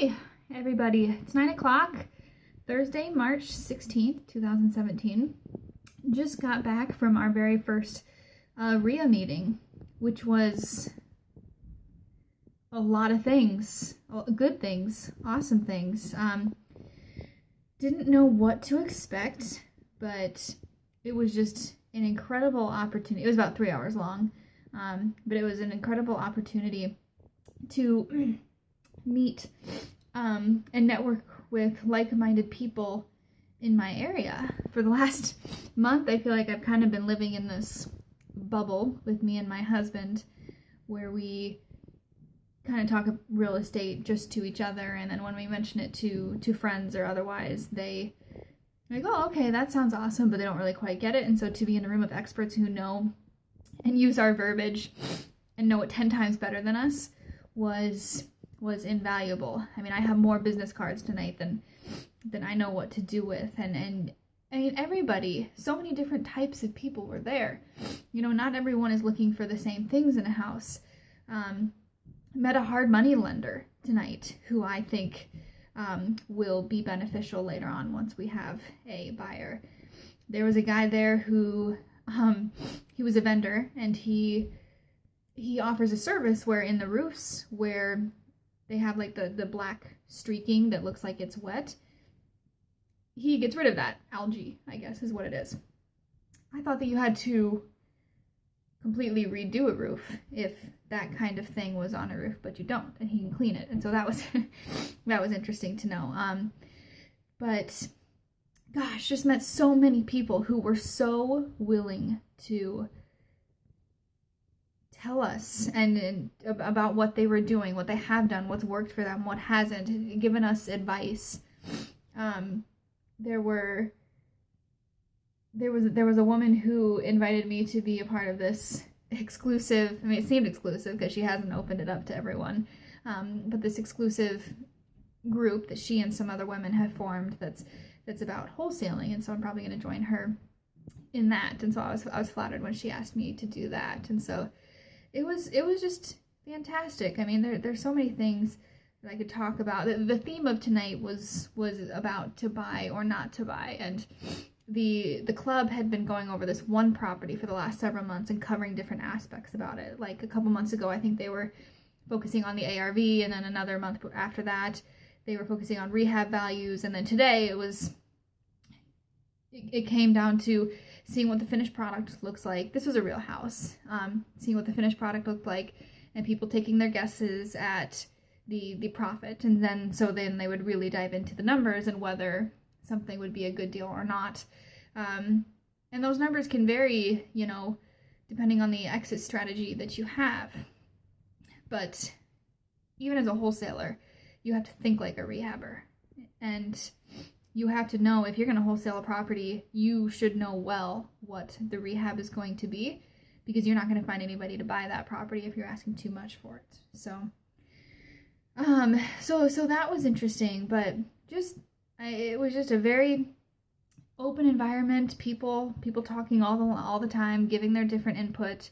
Hey, everybody. It's 9 o'clock, Thursday, March 16th, 2017. Just got back from our very first RIA meeting, which was a lot of things, good things, awesome things. Didn't know what to expect, but it was just an incredible opportunity. It was about 3 hours long, but it was an incredible opportunity to meet and network with like-minded people in my area. For the last month, I feel like I've kind of been living in this bubble with me and my husband where we kind of talk real estate just to each other, and then when we mention it to friends or otherwise, they like, oh, okay, that sounds awesome, but they don't really quite get it. And so to be in a room of experts who know and use our verbiage and know it 10 times better than us was invaluable. I mean, I have more business cards tonight than I know what to do with, and I mean, everybody, so many different types of people were there. You know, not everyone is looking for the same things in a house. Met a hard money lender tonight who I think will be beneficial later on once we have a buyer. There was a guy there who he was a vendor, and he offers a service where in the roofs where they have like the black streaking that looks like it's wet, he gets rid of that algae, I guess is what it is. I thought that you had to completely redo a roof if that kind of thing was on a roof, but you don't, and he can clean it. And so that was that was interesting to know. But gosh, just met so many people who were so willing to tell us and about what they were doing, what they have done, what's worked for them, what hasn't, given us advice. There was a woman who invited me to be a part of this exclusive, I mean, it seemed exclusive because she hasn't opened it up to everyone, but this exclusive group that she and some other women have formed that's about wholesaling, and so I'm probably going to join her in that. And so I was flattered when she asked me to do that, and so it was just fantastic. I mean, there's so many things that I could talk about. The theme of tonight was about to buy or not to buy, and the club had been going over this one property for the last several months and covering different aspects about it. Like a couple months ago, I think they were focusing on the ARV, and then another month after that, they were focusing on rehab values, and then today it came down to seeing what the finished product looks like. This was a real house. Seeing what the finished product looked like, and people taking their guesses at the profit, and then they would really dive into the numbers and whether something would be a good deal or not. And those numbers can vary, you know, depending on the exit strategy that you have. But even as a wholesaler, you have to think like a rehabber, and you have to know if you're going to wholesale a property, you should know well what the rehab is going to be, because you're not going to find anybody to buy that property if you're asking too much for it. So that was interesting, but it was just a very open environment. People talking all the time, giving their different input.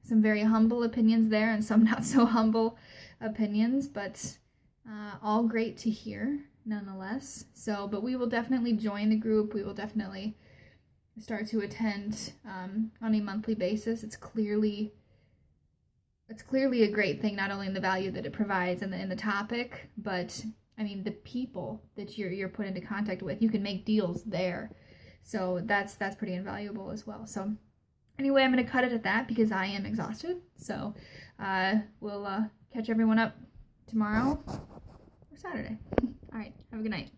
Some very humble opinions there, and some not so humble opinions, but all great to hear nonetheless. So, but we will definitely join the group. We will definitely start to attend on a monthly basis. It's clearly a great thing, not only in the value that it provides and in the topic, but I mean the people that you're put into contact with. You can make deals there, so that's pretty invaluable as well. So anyway, I'm going to cut it at that because I am exhausted. So we'll catch everyone up tomorrow or Saturday. All right, have a good night.